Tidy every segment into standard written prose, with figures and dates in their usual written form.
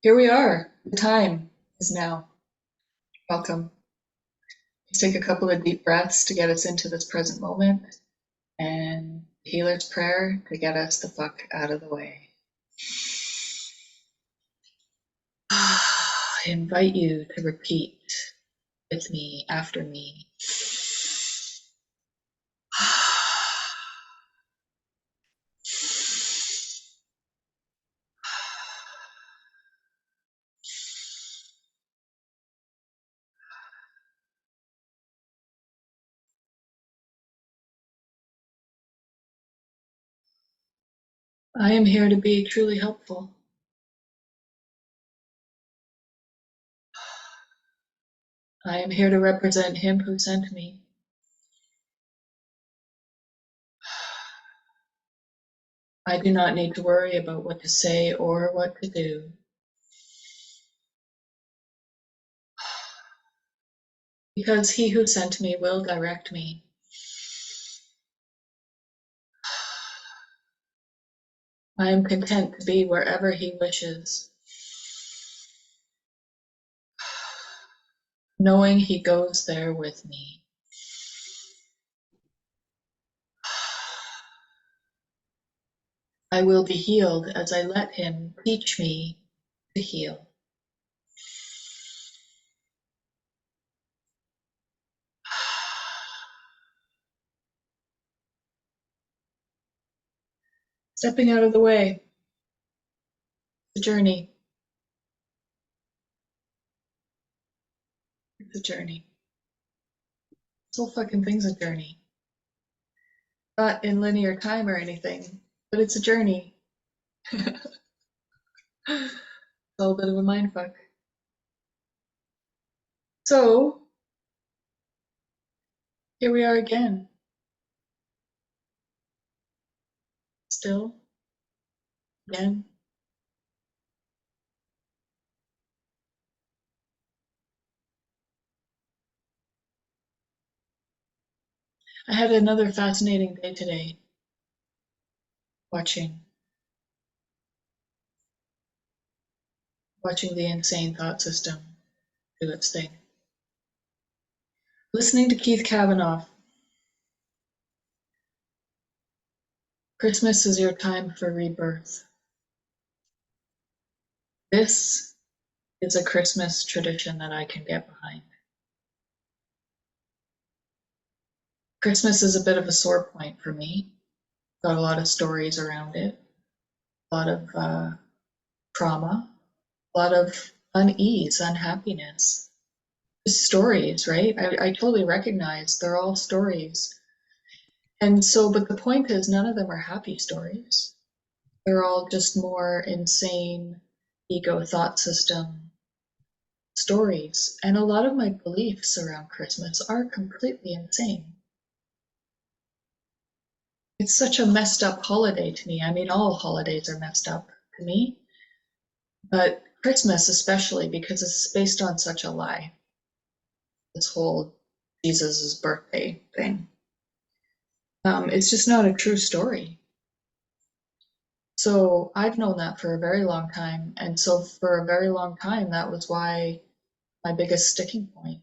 Here we are. The time is now. Welcome. Let's take a couple of deep breaths to get us into this present moment and healer's prayer to get us the fuck out of the way. I invite you to repeat with me, after me. I am here to be truly helpful. I am here to represent him who sent me. I do not need to worry about what to say or what to do. Because he who sent me will direct me. I am content to be wherever he wishes, knowing he goes there with me. I will be healed as I let him teach me to heal. Stepping out of the way. It's a journey. It's a journey. This whole fucking thing's a journey. Not in linear time or anything, but it's a journey. It's all a bit of a mindfuck. So, here we are again. Still, again. I had another fascinating day today, watching the insane thought system do its thing. Listening to Keith Kavanaugh. Christmas is your time for rebirth. This is a Christmas tradition that I can get behind. Christmas is a bit of a sore point for me. Got a lot of stories around it, a lot of trauma, a lot of unease, unhappiness. Just stories, right? I totally recognize they're all stories. And so, but the point is, none of them are happy stories. They're all just more insane ego thought system stories. And a lot of my beliefs around Christmas are completely insane. It's such a messed up holiday to me. I mean, all holidays are messed up to me, but Christmas especially because it's based on such a lie. This whole Jesus's birthday thing. It's just not a true story. So I've known that for a very long time. And so for a very long time, that was why my biggest sticking point.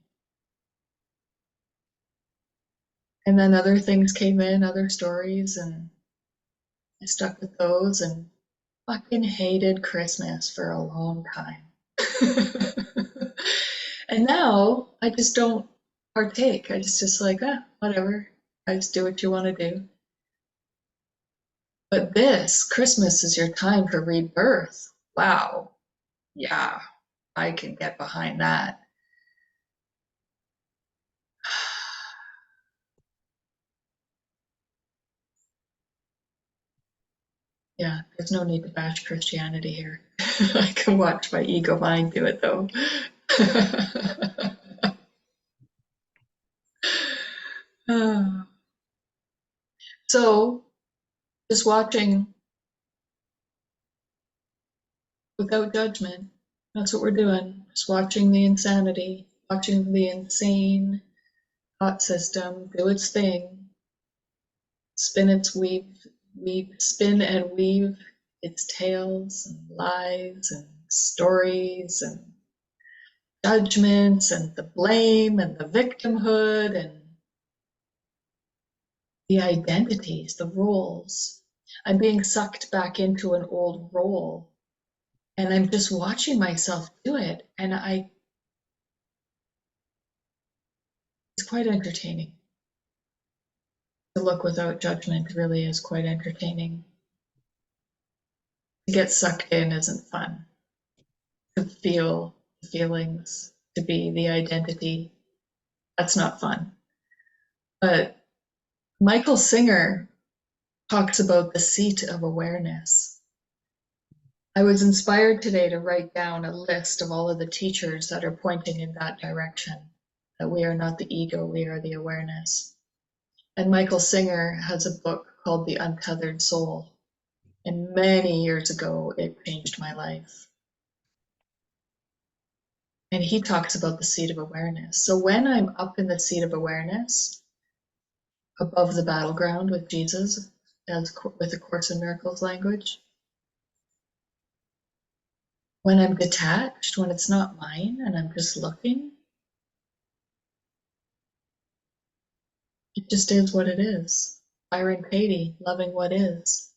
And then other things came in, other stories, and I stuck with those and fucking hated Christmas for a long time. And now I just don't partake. I just like, whatever. I just do what you want to do. But this Christmas is your time for rebirth. Wow. Yeah, I can get behind that. Yeah, there's no need to bash Christianity here. I can watch my ego mind do it though. So, just watching without judgment. That's what we're doing. Just watching the insanity, watching the insane thought system do its thing, spin and weave its tails and lies and stories and judgments and the blame and the victimhood and the identities, the roles. I'm being sucked back into an old role and I'm just watching myself do it. And it's quite entertaining. To look without judgment really is quite entertaining. To get sucked in isn't fun. To feel the feelings, to be the identity, that's not fun. But Michael Singer talks about the seat of awareness. I was inspired today to write down a list of all of the teachers that are pointing in that direction, that we are not the ego, we are the awareness. And Michael Singer has a book called The Untethered Soul. And many years ago, it changed my life. And he talks about the seat of awareness. So when I'm up in the seat of awareness, above the battleground with Jesus, as with the Course in Miracles language, when I'm detached, when it's not mine and I'm just looking, it just is what it is. Byron Katie, loving what is.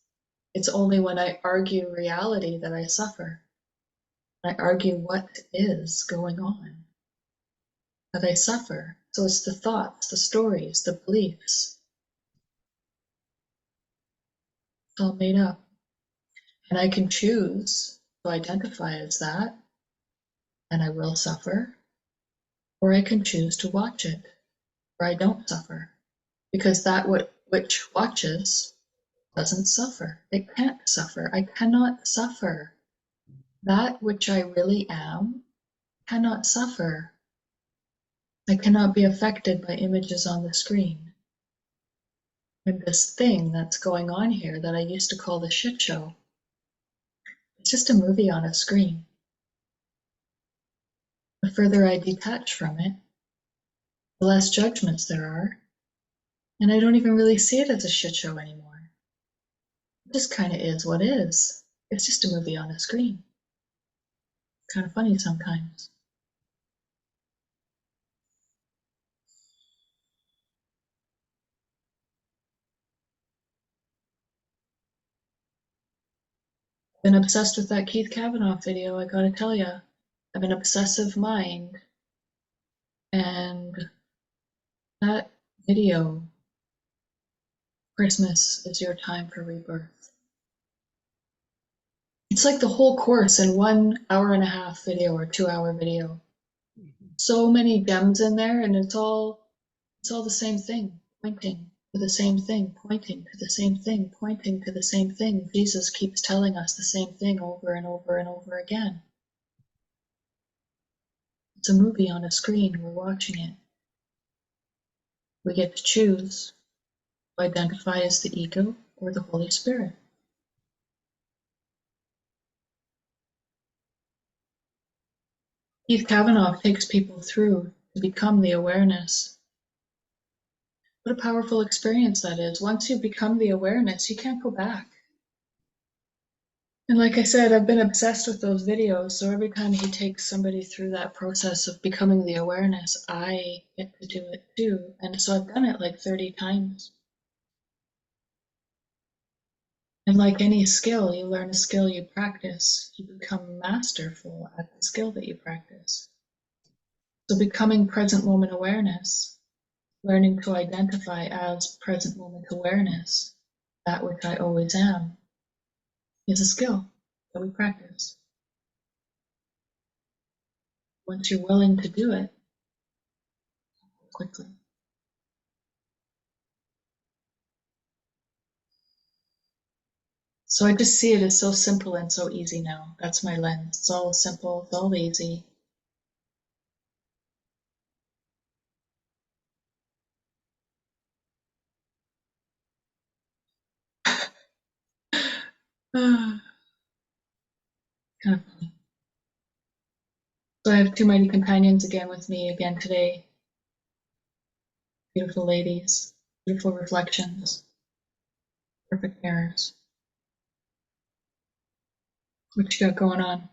It's only when I argue reality that I suffer. I argue what is going on that I suffer. So it's the thoughts, the stories, the beliefs. It's all made up. And I can choose to identify as that, and I will suffer, or I can choose to watch it, where I don't suffer. Because that which watches doesn't suffer. It can't suffer. I cannot suffer. That which I really am cannot suffer. I cannot be affected by images on the screen. And this thing that's going on here that I used to call the shit show, it's just a movie on a screen. The further I detach from it, the less judgments there are, and I don't even really see it as a shit show anymore. It just kind of is what is. It's just a movie on a screen. It's kind of funny sometimes. Been obsessed with that Keith Kavanaugh video, I gotta tell you. I have an obsessive mind, and that video, Christmas is your time for rebirth. It's like the whole course in 1 hour and a half video or 2 hour video. So many gems in there, and it's all the same thing, pointing to the same thing, pointing to the same thing, pointing to the same thing. Jesus keeps telling us the same thing over and over and over again. It's a movie on a screen, we're watching it. We get to choose to identify as the ego or the Holy Spirit. Keith Kavanaugh takes people through to become the awareness. What a powerful experience that is. Once you become the awareness, you can't go back. And like I said, I've been obsessed with those videos, so every time he takes somebody through that process of becoming the awareness, I get to do it too. And so I've done it like 30 times. And like any skill, you learn a skill you practice, you become masterful at the skill that you practice. So becoming present moment awareness, learning to identify as present moment awareness, that which I always am, is a skill that we practice. Once you're willing to do it, quickly. So I just see it as so simple and so easy now. That's my lens. It's all simple, it's all easy. Kind of funny. So I have two mighty companions again with me again today. Beautiful ladies, beautiful reflections, perfect mirrors. What you got going on?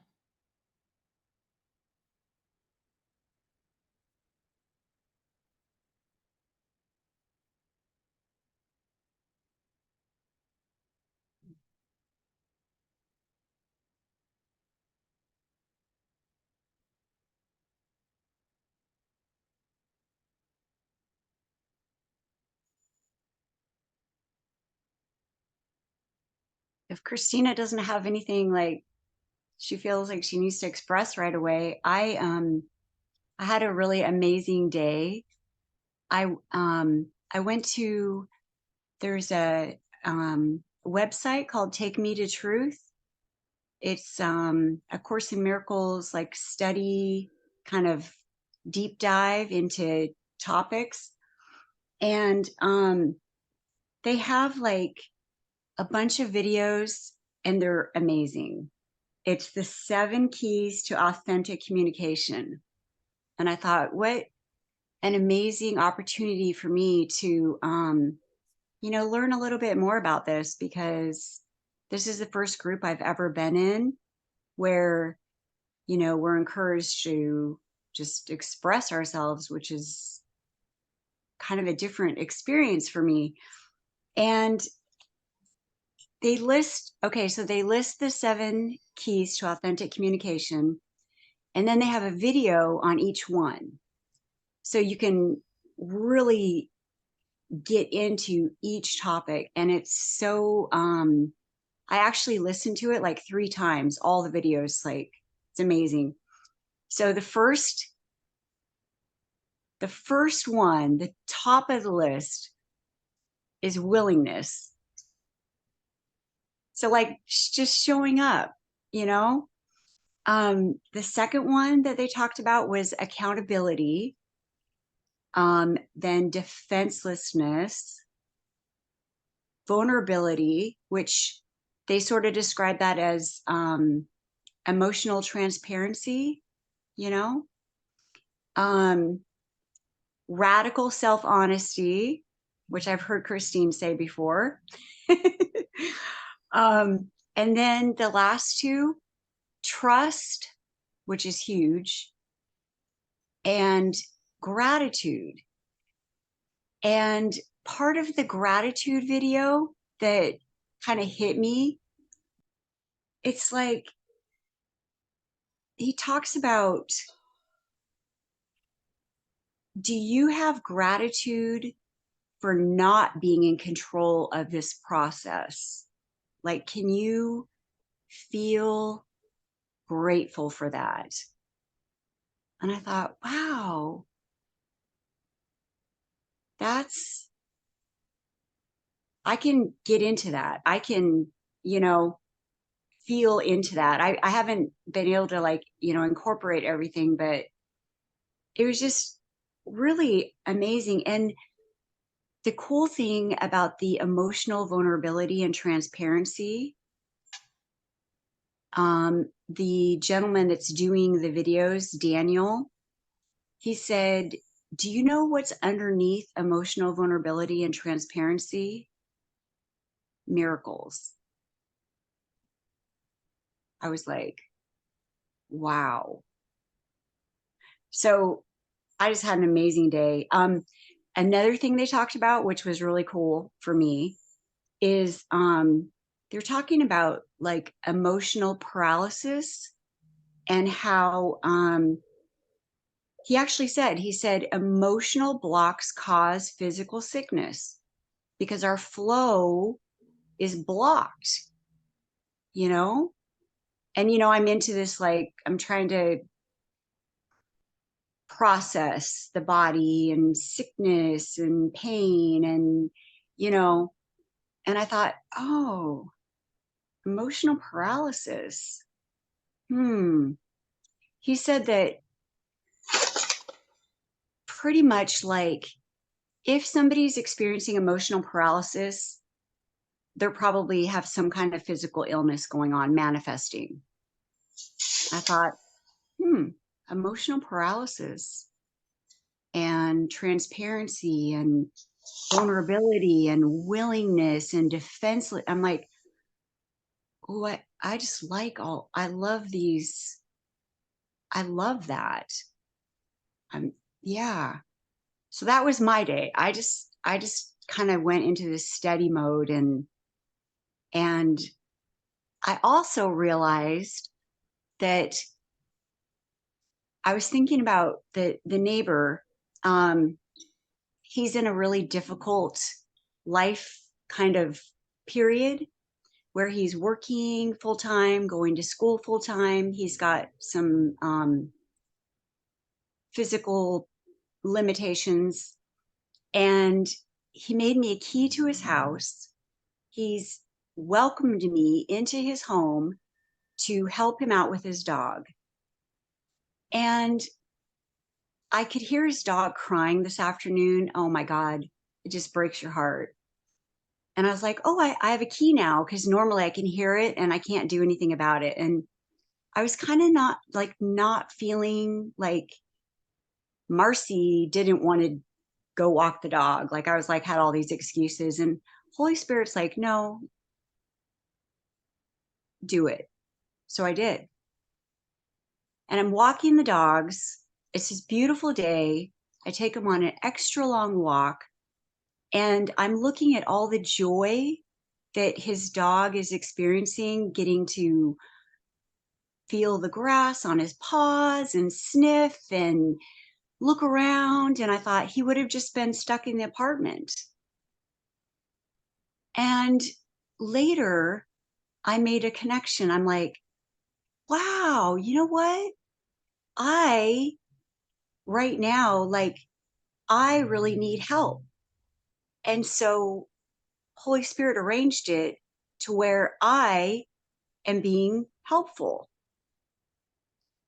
if Christina doesn't have anything like she feels like she needs to express right away, I had a really amazing day. I went to there's a website called Take Me to Truth. It's a Course in Miracles like study kind of deep dive into topics. And they have like a bunch of videos and they're amazing. It's the 7 keys to authentic communication. And I thought, what an amazing opportunity for me to, learn a little bit more about this, because this is the first group I've ever been in where, we're encouraged to just express ourselves, which is kind of a different experience for me. And they list the 7 keys to authentic communication, and then they have a video on each one. So you can really get into each topic. And it's so, I actually listened to it like 3 times, all the videos, like it's amazing. So the first one, the top of the list is willingness. So like just showing up, you know? The second one that they talked about was accountability, then defenselessness, vulnerability, which they sort of describe that as emotional transparency, you know, um, radical self honesty, which I've heard Christine say before. And then the last two, trust, which is huge, and gratitude. And part of the gratitude video that kind of hit me, it's like he talks about, do you have gratitude for not being in control of this process? Like, can you feel grateful for that? And I thought, wow, that's, I can get into that. I can, you know, feel into that. I haven't been able to like, incorporate everything, but it was just really amazing. And the cool thing about the emotional vulnerability and transparency, the gentleman that's doing the videos, Daniel, he said, do you know what's underneath emotional vulnerability and transparency? Miracles. I was like, wow. So I just had an amazing day. Another thing they talked about, which was really cool for me, is they're talking about like emotional paralysis, and how he said emotional blocks cause physical sickness because our flow is blocked, you know? And I'm into this, like I'm trying to process the body and sickness and pain, and you know and I thought, oh, emotional paralysis. He said that pretty much like if somebody's experiencing emotional paralysis, they probably have some kind of physical illness going on manifesting. I thought, emotional paralysis and transparency and vulnerability and willingness and defenseless. I'm like, oh, I just like I love these. I love that. I'm, yeah. So that was my day. I just kind of went into this steady mode, and I also realized that I was thinking about the neighbor. Um, he's in a really difficult life kind of period where he's working full time, going to school full time. He's got some physical limitations, and he made me a key to his house. He's welcomed me into his home to help him out with his dog. And I could hear his dog crying this afternoon. Oh my God, it just breaks your heart. And I was like, oh, I have a key now, because normally I can hear it and I can't do anything about it. And I was kind of not feeling like Marcy didn't want to go walk the dog. Like I was like, had all these excuses. And Holy Spirit's like, no, do it. So I did. And I'm walking the dogs. It's this beautiful day. I take them on an extra long walk, and I'm looking at all the joy that his dog is experiencing, getting to feel the grass on his paws and sniff and look around. And I thought he would have just been stuck in the apartment. And later, I made a connection. I'm like, wow, you know what? I, right now, like, I really need help. And so Holy Spirit arranged it to where I am being helpful.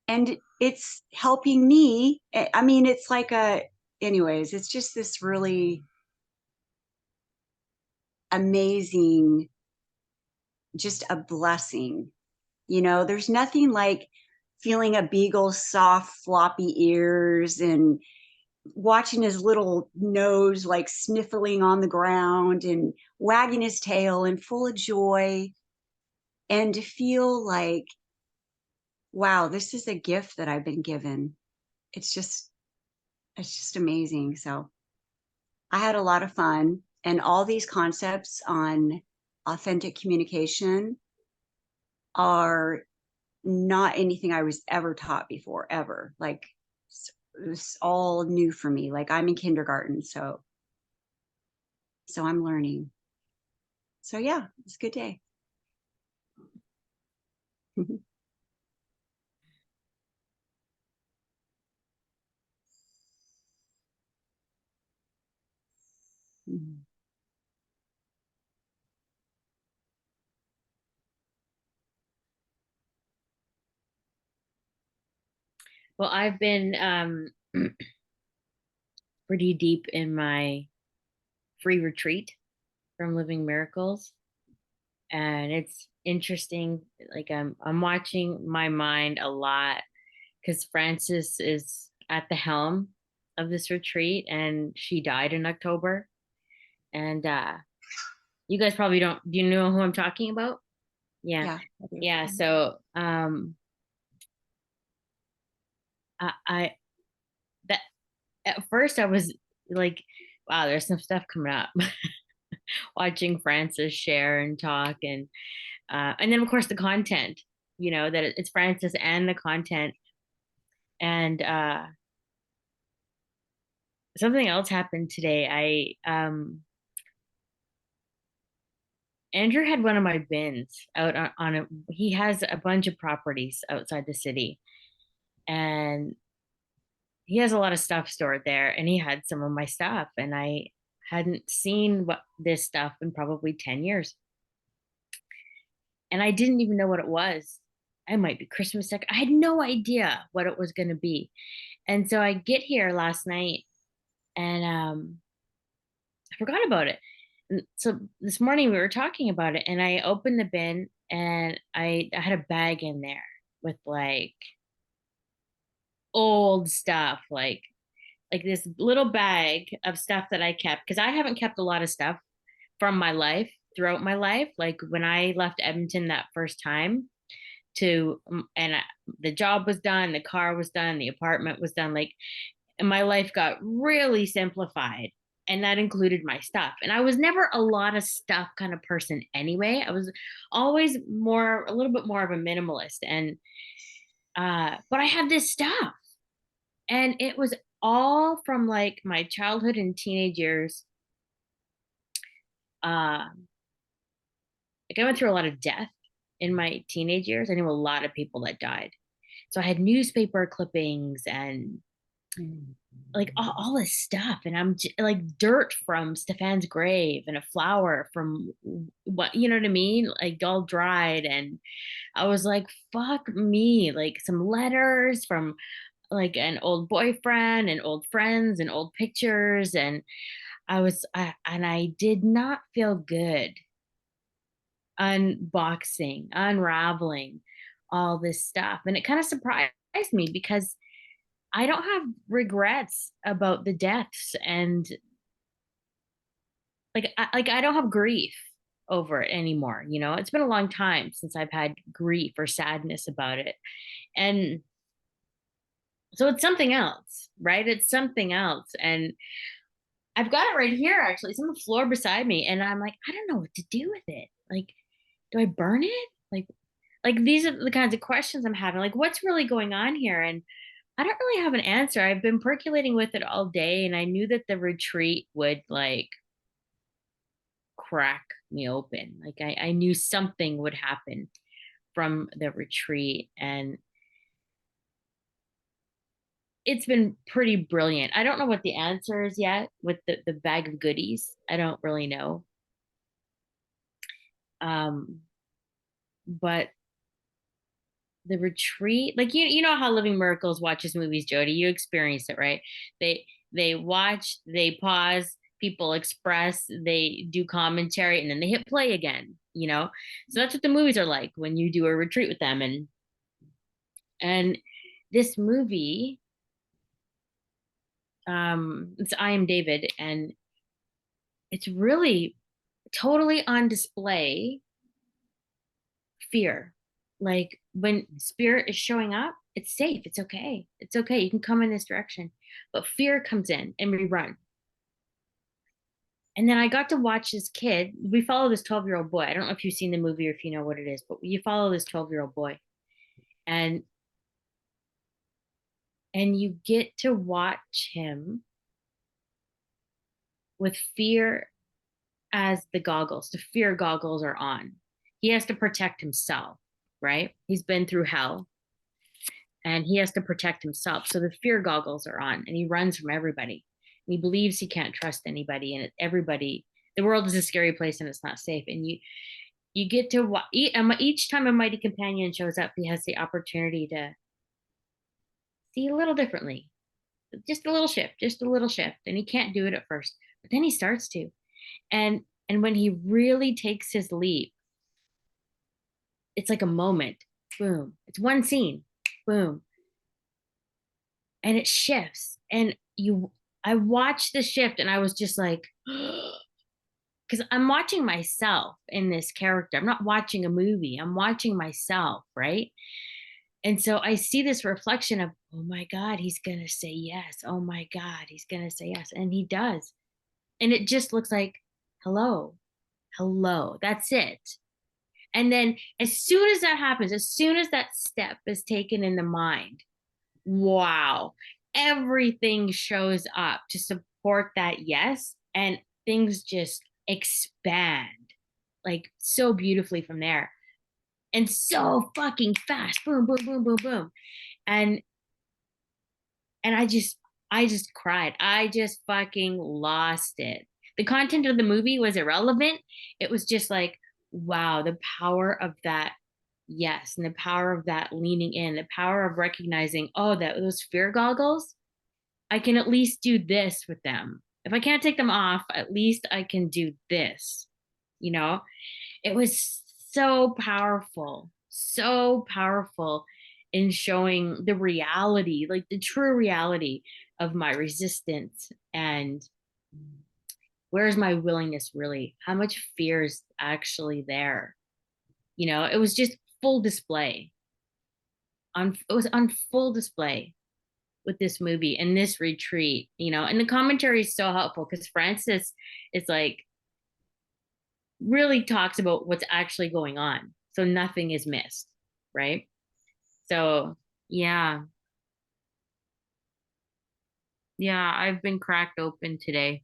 And it's helping me. I mean, it's like anyways, it's just this really amazing, just a blessing. There's nothing like feeling a beagle's soft, floppy ears and watching his little nose like sniffling on the ground and wagging his tail and full of joy, and to feel like, wow, this is a gift that I've been given. It's just it's just amazing. So I had a lot of fun, and all these concepts on authentic communication are not anything I was ever taught before, ever. Like, it was all new for me. Like, I'm in kindergarten, so I'm learning. So yeah, it's a good day. Well, I've been pretty deep in my free retreat from Living Miracles, and it's interesting. Like I'm watching my mind a lot because Frances is at the helm of this retreat, and she died in October. And you guys probably don't. Do you know who I'm talking about? Yeah, Yeah. yeah. So I that at first I was like, wow, there's some stuff coming up. Watching Frances share and talk, and then of course the content, that it's Frances and the content. And something else happened today. Andrew had one of my bins out on a he has a bunch of properties outside the city, and he has a lot of stuff stored there, and he had some of my stuff, and I hadn't seen this stuff in probably 10 years, and I didn't even know what it was. I might be Christmas deck. I had no idea what it was going to be. And so I get here last night, and I forgot about it. And so this morning we were talking about it, and I opened the bin, and I had a bag in there with like old stuff, like this little bag of stuff that I kept, because I haven't kept a lot of stuff from my life throughout my life. Like when I left Edmonton that first time, and the job was done, the car was done, the apartment was done, like, and my life got really simplified, and that included my stuff. And I was never a lot of stuff kind of person anyway. I was always a little bit more of a minimalist. And but I had this stuff, and it was all from like my childhood and teenage years. uh like I went through a lot of death in my teenage years. I knew a lot of people that died. So I had newspaper clippings and like all this stuff. And like dirt from Stefan's grave and a flower from what, you know what I mean? Like all dried. And I was like, fuck me. Like some letters from like an old boyfriend and old friends and old pictures. And and I did not feel good unboxing, unraveling all this stuff. And it kind of surprised me because I don't have regrets about the deaths, and like I don't have grief over it anymore. You know, it's been a long time since I've had grief or sadness about it. And so it's something else, right? It's something else. And I've got it right here actually. It's on the floor beside me. And I'm like, I don't know what to do with it. Like, do I burn it? Like these are the kinds of questions I'm having. Like, what's really going on here? And I don't really have an answer. I've been percolating with it all day, and I knew that the retreat would like crack me open. Like I knew something would happen from the retreat, and it's been pretty brilliant. I don't know what the answer is yet with the bag of goodies. I don't really know. But the retreat, like you know how Living Miracles watches movies, Jody, you experienced it, right? They watch, they pause, people express, they do commentary, and then they hit play again, you know. So that's what the movies are like when you do a retreat with them. And this movie, it's I Am David, and it's really totally on display fear. Like when spirit is showing up, it's safe. It's okay. It's okay. You can come in this direction. But fear comes in and we run. And then I got to watch this kid. We follow this 12-year-old boy. I don't know if you've seen the movie or if you know what it is, but you follow this 12-year-old boy. And you get to watch him with fear as the goggles. The fear goggles are on. He has to protect himself, right? He's been through hell and he has to protect himself. So the fear goggles are on and he runs from everybody. And he believes he can't trust anybody, and everybody, the world is a scary place and it's not safe. And you get to each time a mighty companion shows up, he has the opportunity to see a little differently, just a little shift, just a little shift. And he can't do it at first, but then he starts to. And when he really takes his leap, it's like a moment, boom, it's one scene, boom, and it shifts. And I watched the shift and I was just like, because I'm watching myself in this character. I'm not watching a movie, I'm watching myself, right? And so I see this reflection of, oh my God, he's gonna say yes. Oh my God, he's gonna say yes. And he does. And it just looks like, hello, hello, that's it. And then as soon as that happens, as soon as that step is taken in the mind, wow, everything shows up to support that yes. And things just expand like so beautifully from there. And so fucking fast. Boom, boom, boom, boom, boom. And I just cried. I just fucking lost it. The content of the movie was irrelevant. It was just like, wow, the power of that yes, and the power of that leaning in, the power of recognizing, oh, that those fear goggles, I can at least do this with them. If I can't take them off, at least I can do this. You know, it was so powerful in showing the reality, like the true reality of my resistance, and where's my willingness really? How much fear is actually there? You know, it was just full display. It was on full display with this movie and this retreat, you know, and the commentary is so helpful because Francis is like really talks about what's actually going on. So nothing is missed, right? So yeah. Yeah, I've been cracked open today.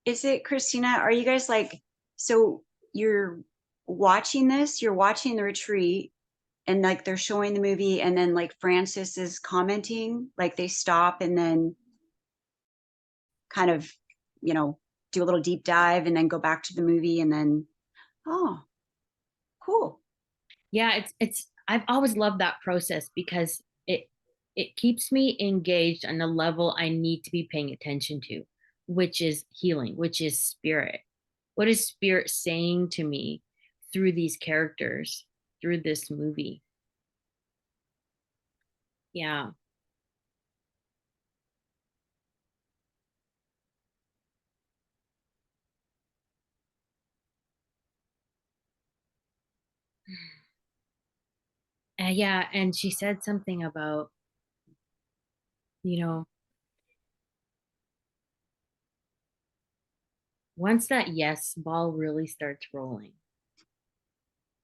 Is it, Christina, are you guys like, so you're watching this, you're watching the retreat, and like they're showing the movie, and then like Francis is commenting, like they stop and then kind of, you know, do a little deep dive and then go back to the movie and then, oh, cool. Yeah, it's I've always loved that process because it keeps me engaged on a level I need to be paying attention to, which is healing, which is spirit. What is spirit saying to me through these characters, through this movie? Yeah. Yeah, and she said something about, you know, once that yes ball really starts rolling,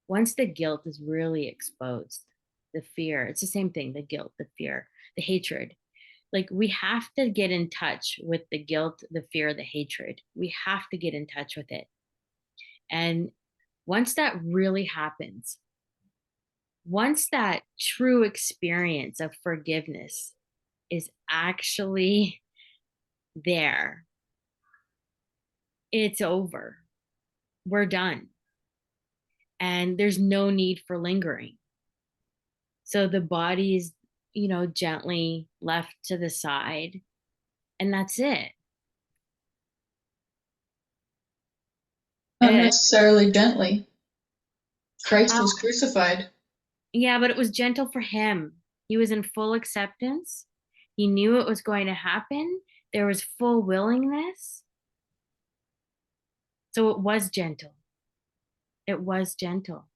once the guilt is really exposed, the fear, it's the same thing, the guilt, the fear, the hatred. Like we have to get in touch with the guilt, the fear, the hatred. We have to get in touch with it. And once that really happens, once that true experience of forgiveness is actually there, it's over. We're done. And there's no need for lingering. So the body is, gently left to the side, and that's it. Not Uh, necessarily gently. Christ uh, was crucified. yeah, but it was gentle for him. He was in full acceptance. He knew it was going to happen. There was full willingness. So it was gentle. It was gentle.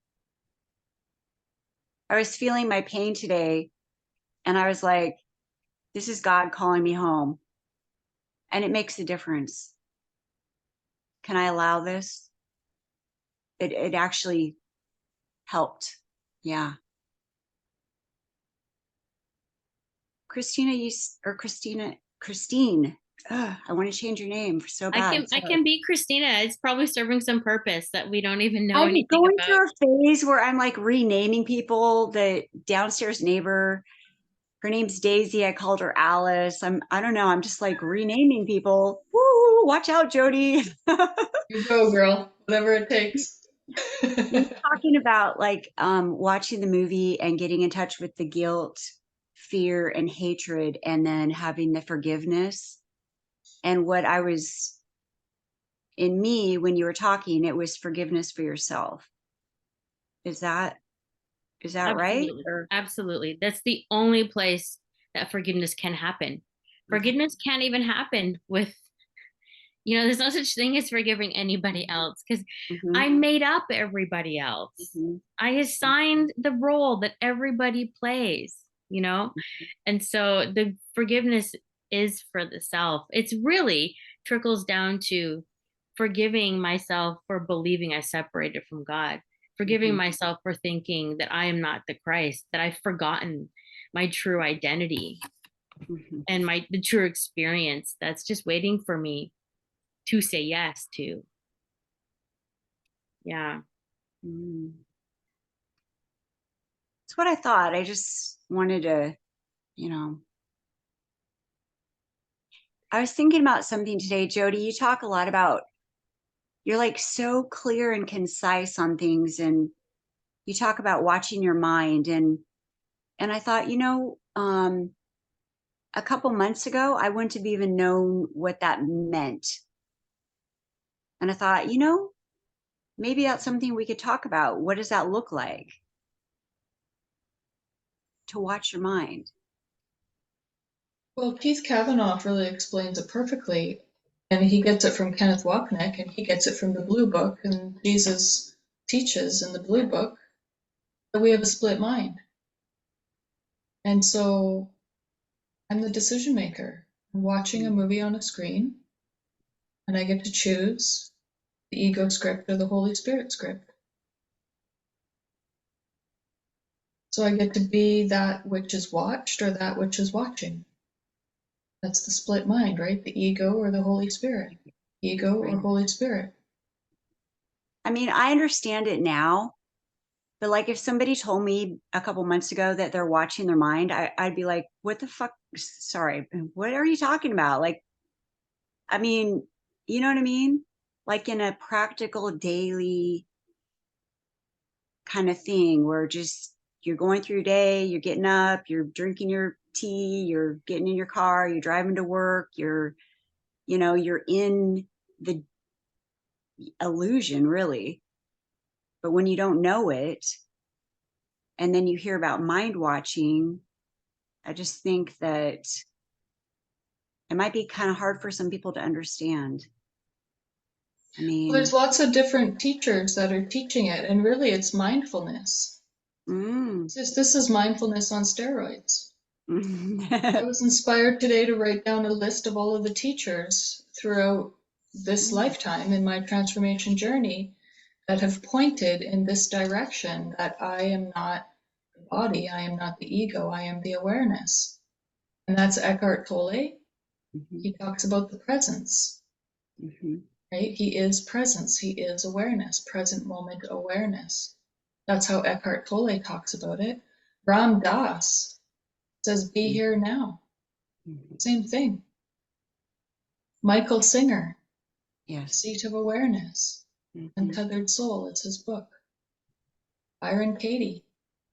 I was feeling my pain today and I was like, this is God calling me home. And it makes a difference. Can I allow this? It actually helped. Yeah. Christina, Christine. Ugh, I want to change your name so I bad. can I Sorry. can be Christina. It's probably serving some purpose that we don't even know I'm anything going about. through a phase where I'm like renaming people. The downstairs neighbor, her name's Daisy. I called her Alice. I don't know. I'm just like renaming people. Woo, watch out, Jody. You go, girl. Whatever it takes. You're talking about like watching the movie and getting in touch with the guilt, fear, and hatred, and then having the forgiveness. And what I was in me when you were talking, it was forgiveness for yourself. Is that right? Absolutely. Or Absolutely. That's the only place that forgiveness can happen. okay. Forgiveness can't even happen with, there's no such thing as forgiving anybody else because Hmm. I made up everybody else. Hmm. I assigned the role that everybody plays. And so the forgiveness is for the self. It's really trickles down to forgiving myself for believing I separated from God, forgiving Hmm. myself for thinking that I am not the Christ, that I've forgotten my true identity Hmm. and the true experience that's just waiting for me to say yes to. Yeah. Hmm. That's what I thought. I just wanted to, you know, I was thinking about something today, Jody. You talk a lot about, you're like so clear and concise on things, and you talk about watching your mind. And I thought, a couple months ago, I wouldn't have even known what that meant. And I thought, maybe that's something we could talk about. What does that look like to watch your mind? Well, Keith Kavanaugh really explains it perfectly, and he gets it from Kenneth Wapnick, and he gets it from the Blue Book, and Jesus teaches in the Blue Book that we have a split mind. And so I'm the decision maker. I'm watching a movie on a screen, and I get to choose the ego script or the Holy Spirit script. So I get to be that which is watched or that which is watching. That's the split mind, right? The ego or the Holy Spirit. Ego or Right. Holy Spirit. I mean, I understand it now, but like if somebody told me a couple months ago that they're watching their mind, I'd be like, what the fuck? Sorry, what are you talking about? Like, I mean, you know what I mean? Like in a practical daily kind of thing where just you're going through your day, you're getting up, you're drinking your tea, you're getting in your car, you're driving to work, you're in the illusion really. But when you don't know it, and then you hear about mind watching, I just think that it might be kind of hard for some people to understand. I Well, there's mean, lots of different teachers that are teaching it, and really it's mindfulness. mm, This is mindfulness on steroids. I mm, was inspired today to write down a list of all of the teachers throughout this lifetime in my transformation journey that have pointed in this direction, that I am not the body, I am not the ego, I am the awareness. And that's Eckhart Tolle. mhm, He talks about the presence, mhm, right? He is presence, he is awareness, present moment awareness. That's how Eckhart Tolle talks about it. Ram Dass says, be mhm, here now. mhm. Same thing. Michael Singer, Yes. Seat of Awareness, Mhm, Untethered Soul is his book. Byron Katie,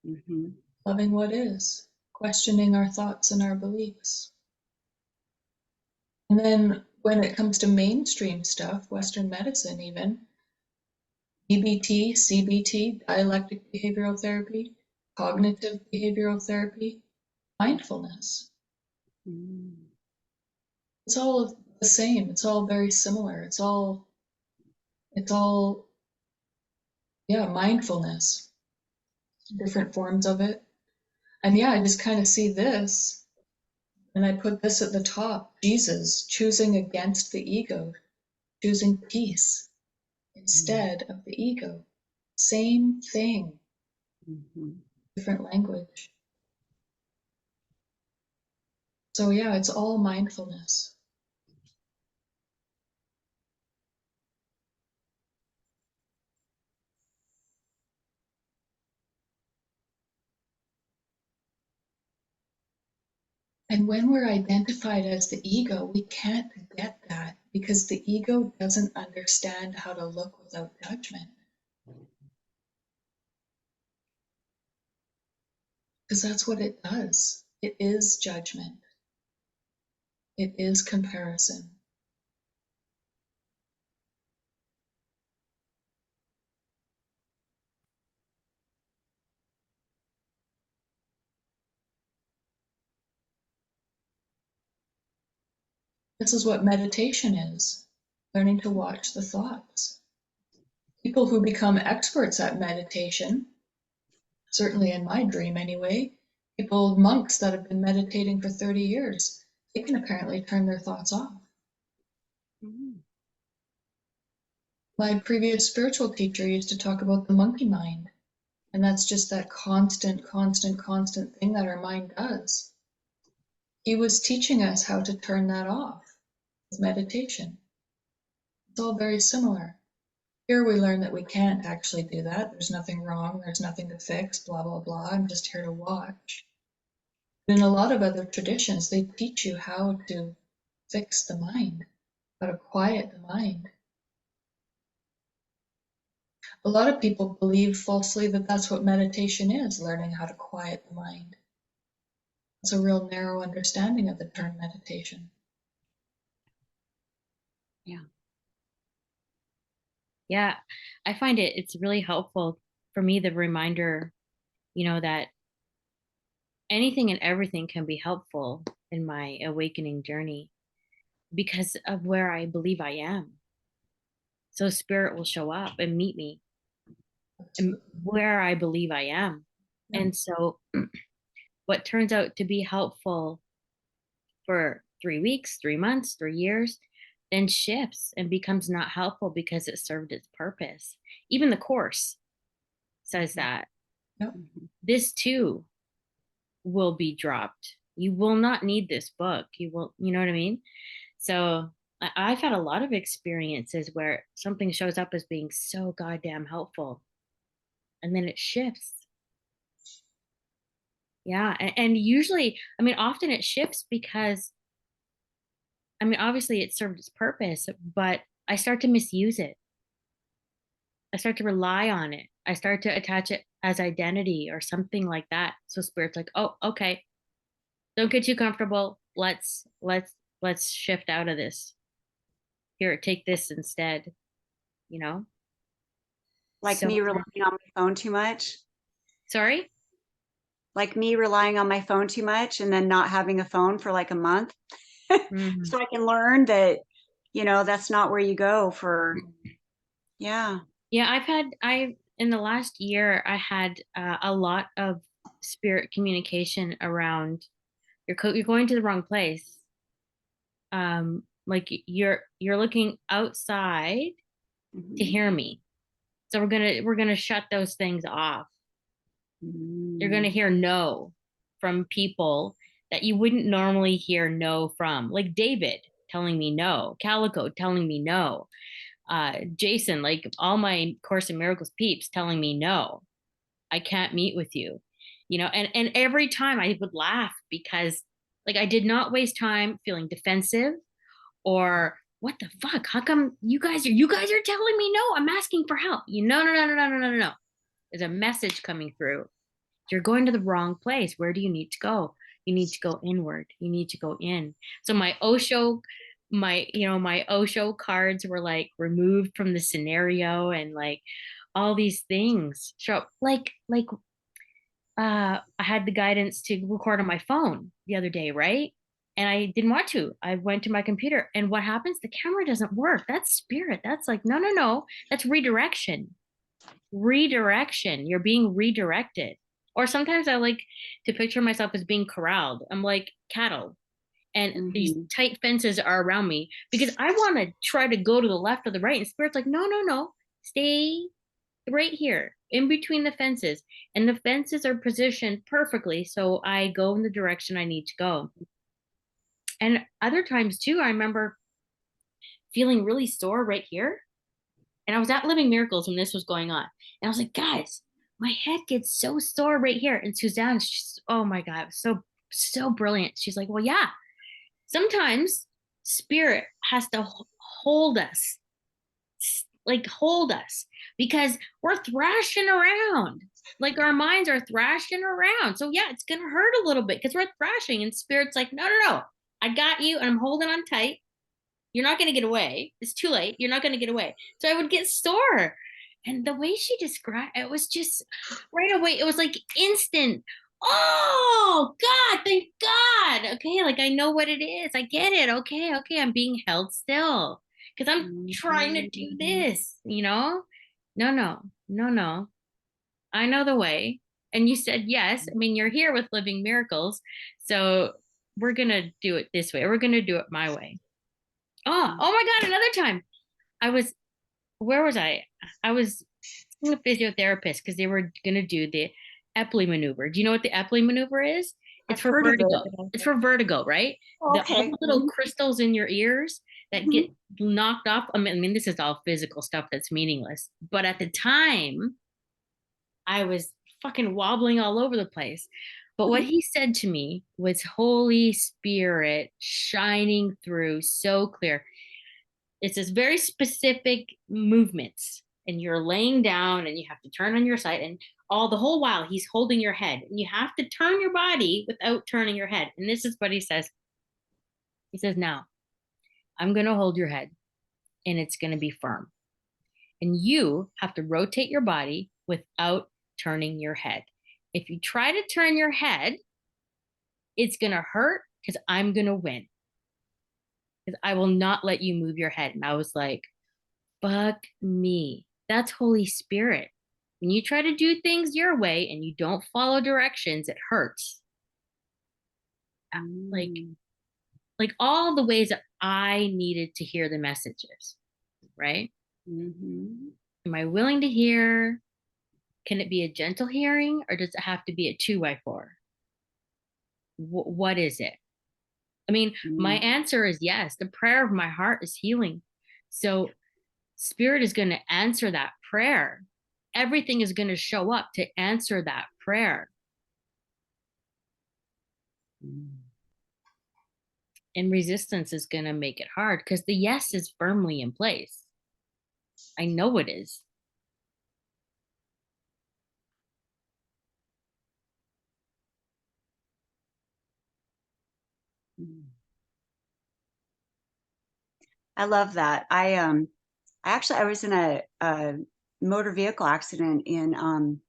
mhm, Loving What Is, Questioning Our Thoughts and Our Beliefs. And then when it comes to mainstream stuff, Western medicine even, DBT, CBT, dialectic behavioral therapy, cognitive behavioral therapy, mindfulness. mm. It's all the same. It's all very similar. It's all, yeah, mindfulness, different forms of it. And yeah, I just kind of see this, and I put this at the top: Jesus choosing against the ego, choosing peace Mm, instead of the ego. Same thing, mhm. different language. So yeah, it's all mindfulness. And when we're identified as the ego, we can't get that because the ego doesn't understand how to look without judgment. Because that's what it does. It is judgment. It is comparison. This is what meditation is: learning to watch the thoughts. People who become experts at meditation, certainly in my dream anyway, monks that have been meditating for 30 years, they can apparently turn their thoughts off. Mm, My previous spiritual teacher used to talk about the monkey mind, and that's just that constant, constant, constant thing that our mind does. He was teaching us how to turn that off with meditation. It's all very similar. Here we learn that we can't actually do that. There's nothing wrong, there's nothing to fix, blah, blah, blah. I'm just here to watch. In a lot of other traditions, they teach you how to fix the mind, how to quiet the mind. A lot of people believe falsely that that's what meditation is, learning how to quiet the mind. It's a real narrow understanding of the term meditation. yeah. Yeah, I find it's really helpful for me, the reminder, that anything and everything can be helpful in my awakening journey because of where I believe I am. So spirit will show up and meet me and where I believe I am. Yeah. And so what turns out to be helpful for 3 weeks, 3 months, 3 years, then shifts and becomes not helpful because it served its purpose. Even the course says Mhm, that Yep. mhm, this too will be dropped. You will not need this book. You will, you know what I mean? So I've had a lot of experiences where something shows up as being so goddamn helpful, and then it shifts. Yeah, and usually, I mean, often it shifts because, I mean, obviously it served its purpose, but I start to misuse it. I start to rely on it. I start to attach it as identity or something like that. So spirit's like, oh, okay, don't get too comfortable. Let's shift out of this. Here, take this instead, you know? Like So me relying on my phone too much. sorry? Like me relying on my phone too much and then not having a phone for like a month. Mhm. So I can learn that, that's not where you go for, yeah. Yeah, I in the last year, I had a lot of spirit communication around you're going to the wrong place. Like you're looking outside to Mhm. hear me. So we're gonna shut those things off. You're gonna Mm. hear no from people that you wouldn't normally hear no from, like David telling me no, Calico telling me no, Jason, like all my Course in Miracles peeps telling me no, I can't meet with you, and every time I would laugh because like I did not waste time feeling defensive or what the fuck? How come you guys are telling me no? I'm asking for help. No. There's a message coming through. You're going to the wrong place. Where do you need to go? You need to go inward. You need to go in. So my Osho cards were like removed from the scenario and like all these things show up. I had the guidance to record on my phone the other day, right? And I didn't want to. I went to my computer, and what happens? The camera doesn't work. That's spirit. That's like, no, no, no. That's redirection. Redirection. You're being redirected. Or sometimes I like to picture myself as being corralled. I'm like cattle, and these Mhm. tight fences are around me because I want to try to go to the left or the right. And spirit's like, no, no, no. Stay right here in between the fences, and the fences are positioned perfectly so I go in the direction I need to go. And other times too, I remember feeling really sore right here, and I was at Living Miracles when this was going on, and I was like, guys, my head gets so sore right here. And Suzanne, she's, oh my god, it was so brilliant. She's like, well, yeah, sometimes spirit has to hold us, like hold us, because we're thrashing around, like our minds are thrashing around. So yeah, it's gonna hurt a little bit because we're thrashing, and spirit's like, no, no, no, I got you, and I'm holding on tight. You're not gonna get away. It's too late. You're not gonna get away. So I would get sore, and the way she described it was just right away. It was like instant. Oh God, thank God. Okay, like I know what it is. I get it. Okay, okay, I'm being held still because I'm trying to do Mhm. this. No, no, no, no. I know the way. And you said yes. I mean, you're here with Living Miracles. So we're gonna do it this way. We're gonna do it my way. Oh my God, another time. I was, where was I? I was seeing a physiotherapist because they were gonna do the Epley maneuver. Do you know what the Epley maneuver is? It's I've for heard of vertigo. it. It's for vertigo, right? All Okay. the little crystals in your ears that get Mhm. knocked off. I mean, this is all physical stuff that's meaningless. But at the time, I was fucking wobbling all over the place. But what Mhm. he said to me was Holy Spirit shining through so clear. It's this very specific movements, and you're laying down and you have to turn on your side, and all the whole while he's holding your head, and you have to turn your body without turning your head. And this is what he says, now I'm going to hold your head, and it's going to be firm, and you have to rotate your body without turning your head. If you try to turn your head, it's going to hurt because I'm going to win, because I will not let you move your head. And I was like, fuck me. That's Holy Spirit. When you try to do things your way and you don't follow directions, it hurts. Like Mm. like all the ways that I needed to hear the messages, right? Mhm. Am I willing to hear? Can it be a gentle hearing, or does it have to be a two by four? What is it? I mean, my Mm. answer is yes. The prayer of my heart is healing. So spirit is going to answer that prayer. Everything is going to show up to answer that prayer. Mm. And resistance is going to make it hard because the yes is firmly in place. I know it is. Mm. I love that. I was in a motor vehicle accident in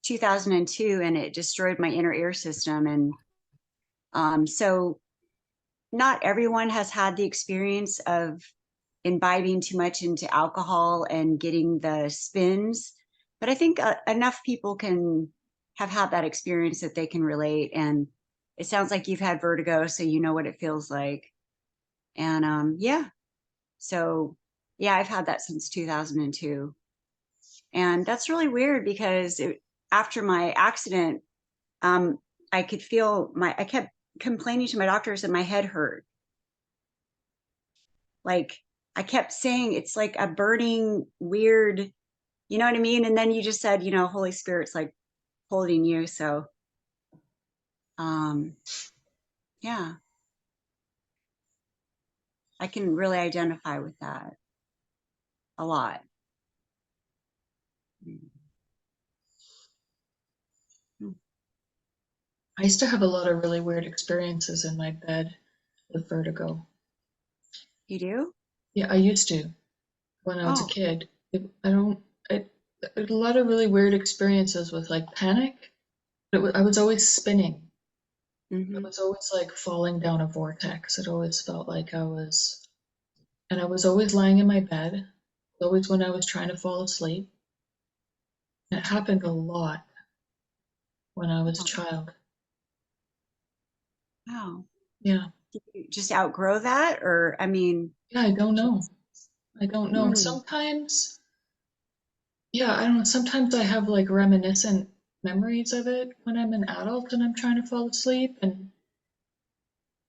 2002, and it destroyed my inner ear system. And so not everyone has had the experience of imbibing too much into alcohol and getting the spins, but I think enough people can have had that experience that they can relate. And it sounds like you've had vertigo, so you know what it feels like. And yeah, so yeah, I've had that since 2002. And that's really weird because after my accident, um, I could feel I kept complaining to my doctors that my head hurt. Like I kept saying it's like a burning, weird, you know what I mean? And then you just said, Holy Spirit's like holding you. So, um, yeah, I can really identify with that a lot. Mm. I used to have a lot of really weird experiences in my bed with vertigo. You do? Yeah, I used to when I was a Oh, kid. I don't, a lot of really weird experiences with like panic. I was always spinning. I mm-hmm. was always like falling down a vortex. It always felt like I was, and I was always lying in my bed, always when I was trying to fall asleep. It happened a lot when I was a Oh, child. wow. Yeah. Did you just outgrow that? Or, I mean, Yeah, I don't know. just, I don't know. hmm, Sometimes, yeah, I don't know. Sometimes I have like reminiscent memories of it when I'm an adult and I'm trying to fall asleep. And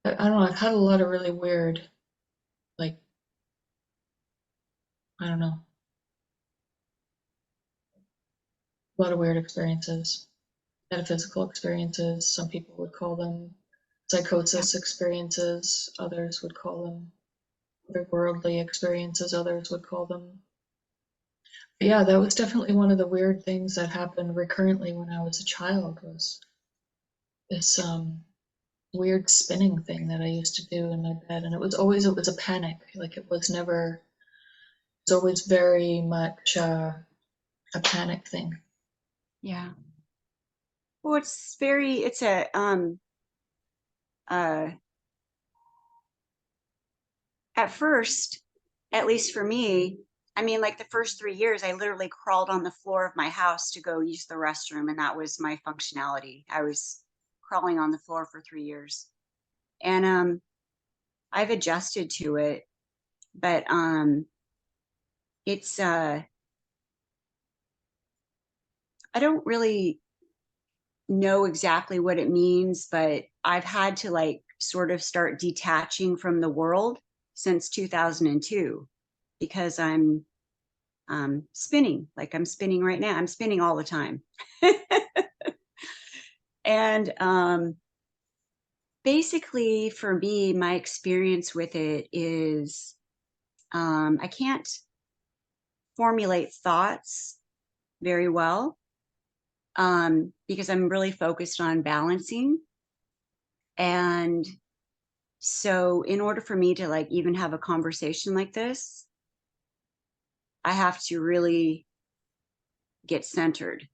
I don't know, I've had a lot of really weird, like, I don't know, a lot of weird experiences, metaphysical experiences. Some people would call them yeah, psychosis experiences, others would call them otherworldly experiences, others would call them. But yeah, that was definitely one of the weird things that happened recurrently when I was a child was this weird spinning thing that I used to do in my bed. And it was a panic. Like it was never, it was always very much a panic thing. yeah. Well, it's uh, at first, at least for me, I mean, like the first 3 years, I literally crawled on the floor of my house to go use the restroom, and that was my functionality. I was crawling on the floor for 3 years, and I've adjusted to it, but it's I don't really know exactly what it means, but I've had to like sort of start detaching from the world since 2002 because I'm spinning like I'm spinning right now. I'm spinning all the time. And basically, for me, my experience with it is I can't formulate thoughts very well because I'm really focused on balancing. And so, in order for me to like even have a conversation like this, I have to really get centered.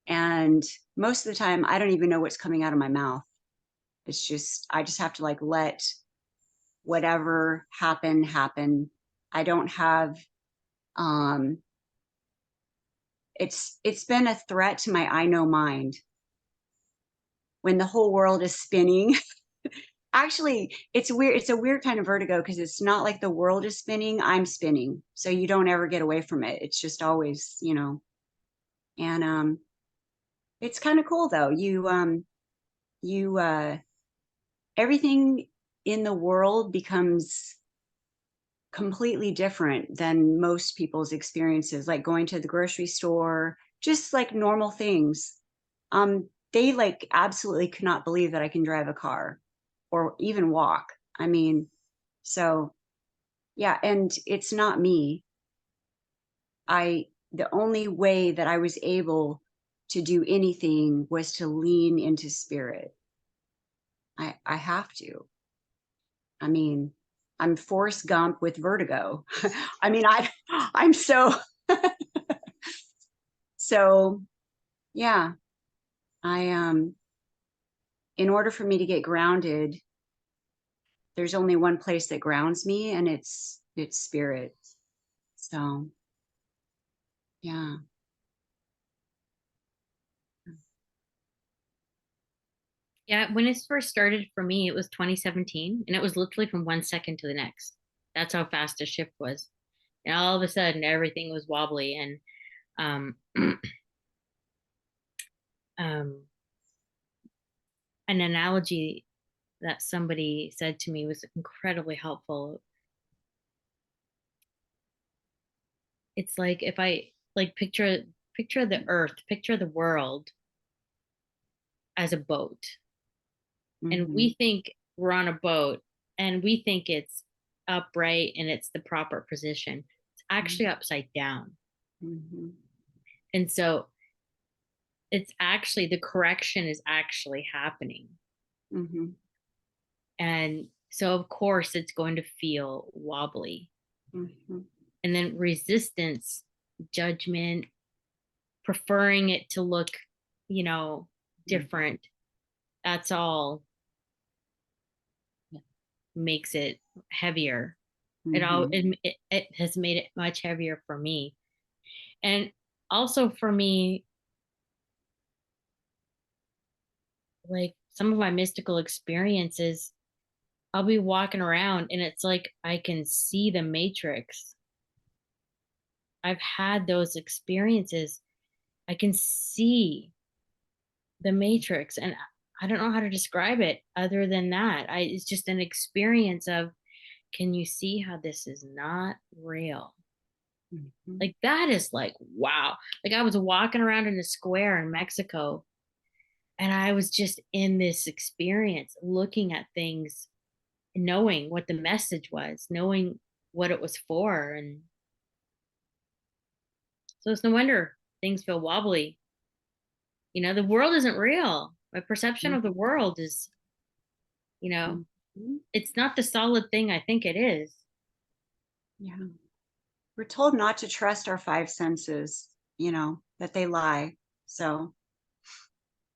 And most of the time, I don't even know what's coming out of my mouth. It's just, I just have to like let whatever happen. I don't have, um, it's been a threat to my I know mind when the whole world is spinning. Actually, it's weird. It's a weird kind of vertigo because it's not like the world is spinning, I'm spinning. So you don't ever get away from it. It's just always, and it's kind of cool though. You everything in the world becomes completely different than most people's experiences, like going to the grocery store, just like normal things. They like absolutely could not believe that I can drive a car or even walk. I mean, so yeah, and it's not me. The only way that I was able to do anything was to lean into spirit. I have to. I mean, I'm Forrest Gump with vertigo. I mean, I'm so so yeah. I in order for me to get grounded, there's only one place that grounds me, and it's spirit. So yeah. Yeah, when it first started for me, it was 2017, and it was literally from 1 second to the next. That's how fast the shift was. And all of a sudden, everything was wobbly. And um, um, an analogy that somebody said to me was incredibly helpful. It's like if I like picture the earth, picture the world as a boat, and Mm-hmm. we think we're on a boat, and we think it's upright and it's the proper position. It's actually upside down. Mm-hmm. And so it's actually the correction is actually happening. Mm-hmm. And so of course it's going to feel wobbly. Mm-hmm. And then resistance, judgment, preferring it to look, you know, different. That's all makes it heavier. Mm-hmm. It has made it much heavier for me. And also for me, like some of my mystical experiences, I'll be walking around and it's like I can see the matrix. I've had those experiences. I can see the matrix, and I don't know how to describe it other than that. It's just an experience of, can you see how this is not real? Mm-hmm. Like that is like, wow. Like I was walking around in a square in Mexico, and I was just in this experience looking at things, knowing what the message was, knowing what it was for. And so it's no wonder things feel wobbly. You know, the world isn't real. My perception of the world is, you know, Mm-hmm. it's not the solid thing I think it is. Yeah. We're told not to trust our five senses, that they lie. So,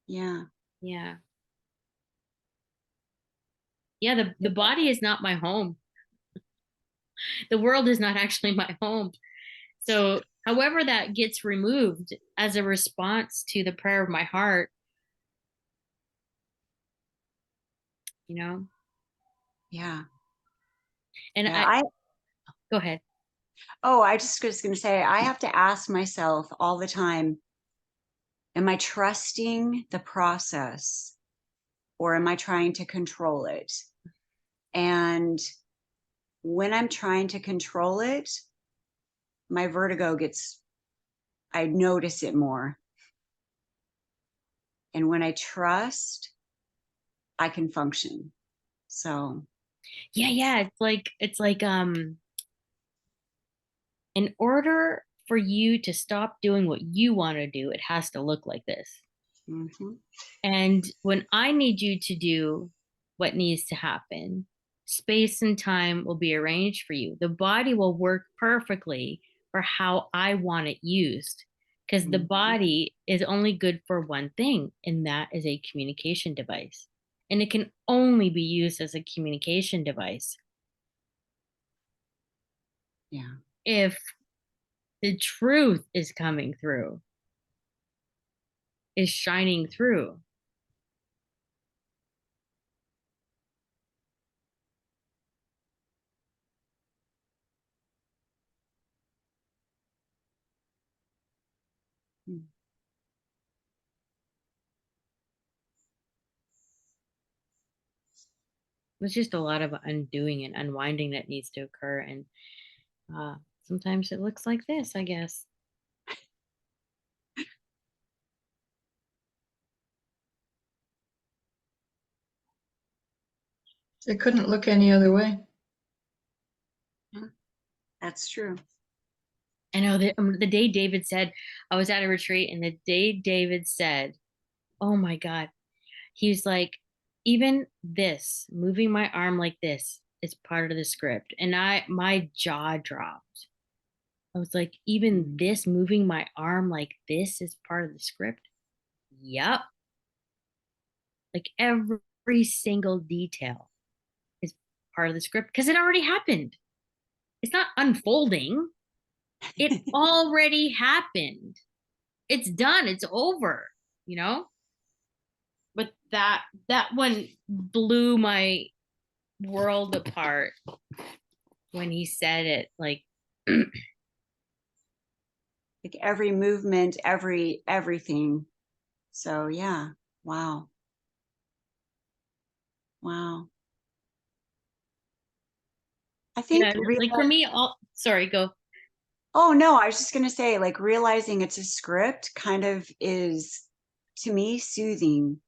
yeah. Yeah. Yeah, the body is not my home. The world is not actually my home. So, however that gets removed as a response to the prayer of my heart, you know, Yeah. and Yeah. I go ahead. I just was going to say, I have to ask myself all the time, am I trusting the process or am I trying to control it? And when I'm trying to control it, my vertigo I notice it more. And when I trust, I can function. So, Yeah, it's like in order for you to stop doing what you want to do, it has to look like this. mm-hmm. And when I need you to do what needs to happen, space and time will be arranged for you. The body will work perfectly for how I want it used, because the Mm-hmm. body is only good for one thing, and that is a communication device. And it can only be used as a communication device Yeah. if the truth is coming through, is shining through. Mm. There's just a lot of undoing and unwinding that needs to occur. And sometimes it looks like this, I guess. It couldn't look any other way. That's true. I know that the day David said, I was at a retreat, and the day David said, oh my God, he's like, even this, moving my arm like this is part of the script. And my jaw dropped. I was like, even this, moving my arm like this is part of the script? Yep. Like every single detail is part of the script because it already happened. It's not unfolding. It already happened. It's done. It's over, you know? But that one blew my world apart when he said it. Like Like every movement, everything. So yeah. Wow. Wow. I think yeah, like for me, all sorry, go. oh no, I was just gonna say, like realizing it's a script kind of is to me soothing.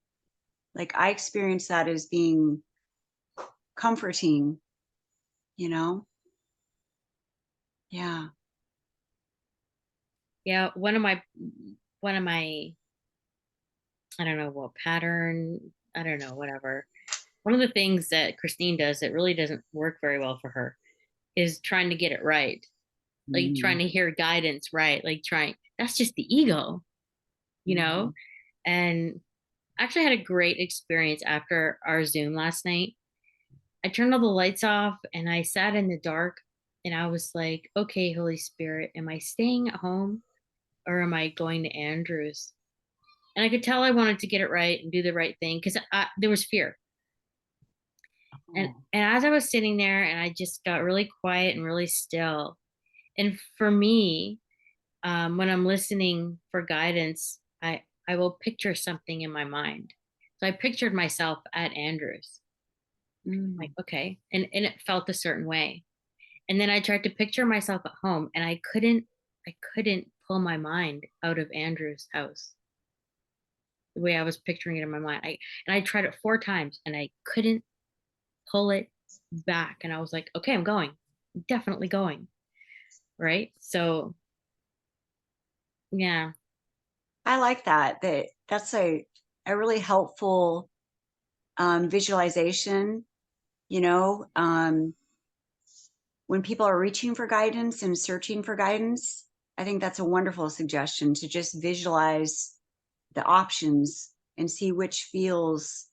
Like I experience that as being comforting, you know? Yeah. Yeah, one of my I don't know what pattern, I don't know, whatever. One of the things that Christine does that really doesn't work very well for her is trying to get it right. Like trying Mm. to hear guidance right. Like trying, that's just the ego, you know? Mhm. And I actually had a great experience after our Zoom last night. I turned all the lights off and I sat in the dark and I was like, okay, Holy Spirit, am I staying at home or am I going to Andrew's? And I could tell I wanted to get it right and do the right thing because there was fear. And Oh. and as I was sitting there and I just got really quiet and really still. And for me, when I'm listening for guidance, I will picture something in my mind. So I pictured myself at Andrew's. Like, Mm. okay. And it felt a certain way. And then I tried to picture myself at home and I couldn't pull my mind out of Andrew's house the way I was picturing it in my mind. I tried it 4 times and I couldn't pull it back. And I was like, okay, I'm going. I'm definitely going. Right. So yeah. I like that. That's a really helpful visualization, you know, when people are reaching for guidance and searching for guidance. I think that's a wonderful suggestion to just visualize the options and see which feels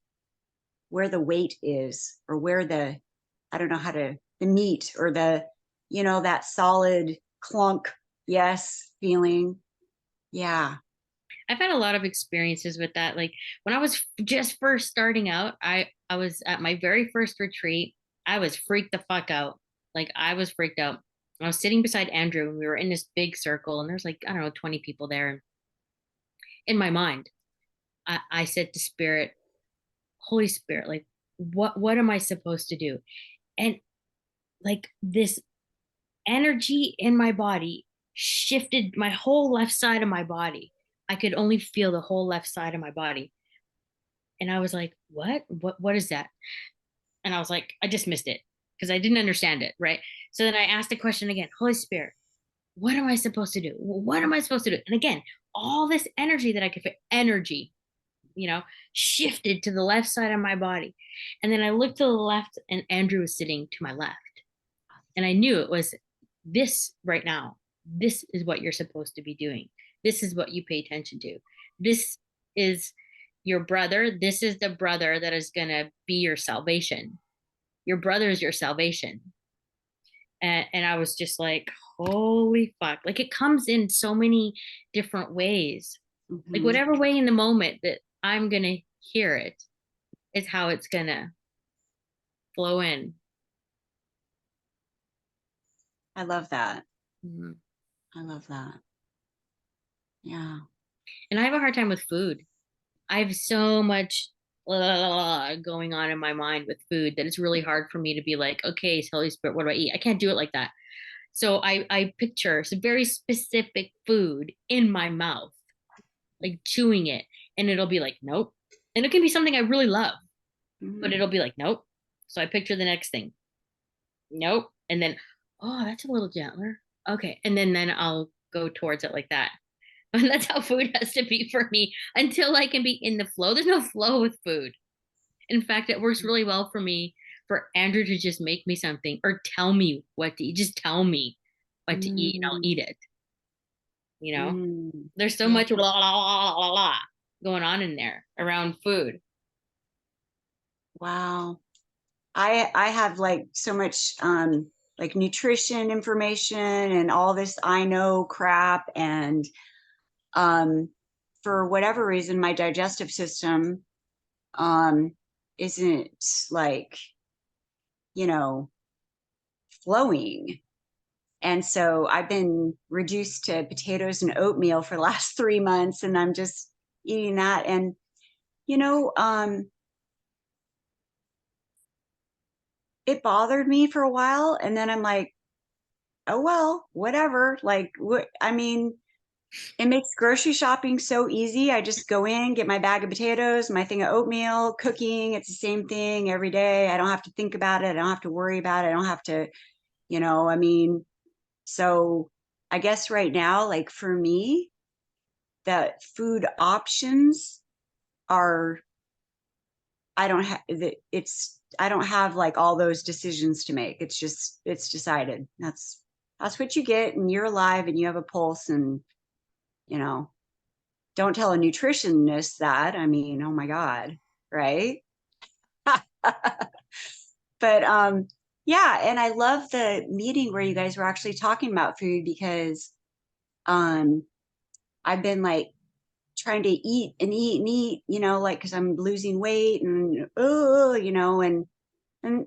where the weight is or where the, I don't know how to, the meat or the, you know, that solid clunk, yes, feeling. Yeah. I've had a lot of experiences with that. Like when I was just first starting out, I was at my very first retreat. I was freaked the fuck out. Like I was freaked out. I was sitting beside Andrew and we were in this big circle and there's like, I don't know, 20 people there. And in my mind, I said to Spirit, Holy Spirit, like what am I supposed to do? And like this energy in my body shifted my whole left side of my body. I could only feel the whole left side of my body. And I was like, what is that? And I was like, I just missed it because I didn't understand it. Right. So then I asked the question again, Holy Spirit, what am I supposed to do? What am I supposed to do? And again, all this energy that I could feel, energy, shifted to the left side of my body. And then I looked to the left and Andrew was sitting to my left. And I knew it was this right now. This is what you're supposed to be doing. This is what you pay attention to. This is your brother. This is the brother that is going to be your salvation. Your brother is your salvation. And I was just like, holy fuck. Like it comes in so many different ways. Like Mm-hmm. whatever way in the moment that I'm going to hear it is how it's going to flow in. I love that. Mm-hmm. I love that. Yeah. And I have a hard time with food. I have so much going on in my mind with food that it's really hard for me to be like, okay, Holy Spirit, what do I eat? I can't do it like that. So I picture some very specific food in my mouth, like chewing it, and it'll be like, nope. And it can be something I really love, but Mhm. it'll be like, nope. So I picture the next thing. Nope. And then, oh, that's a little gentler. Okay. And then I'll go towards it like that. And that's how food has to be for me until I can be in the flow. There's no flow with food. In fact, it works really well for me for Andrew to just make me something or tell me what to eat. Just tell me what to eat and I'll Mm. eat it. You know, Mm. there's so Yeah. much blah, blah, blah, blah, blah going on in there around food. Wow. I have like so much like nutrition information and all this I know crap, and um for whatever reason my digestive system um isn't like, you know, flowing. And so I've been reduced to potatoes and oatmeal for the last 3 months, and I'm just eating that. And you know, it bothered me for a while, and then I'm like, oh well, whatever. Like, what? I mean, it makes grocery shopping so easy. I just go in, get my bag of potatoes, my thing of oatmeal, cooking. It's the same thing every day. I don't have to think about it. I don't have to worry about it. I don't have to, I mean, so I guess right now, like for me, the food options are, I don't have I don't have like all those decisions to make. It's just, it's decided. That's what you get, and you're alive and you have a pulse, and, you know, don't tell a nutritionist that. I mean, oh my God, right? But yeah, and I love the meeting where you guys were actually talking about food, because um I've been like trying to eat and eat and eat, like because I'm losing weight, and and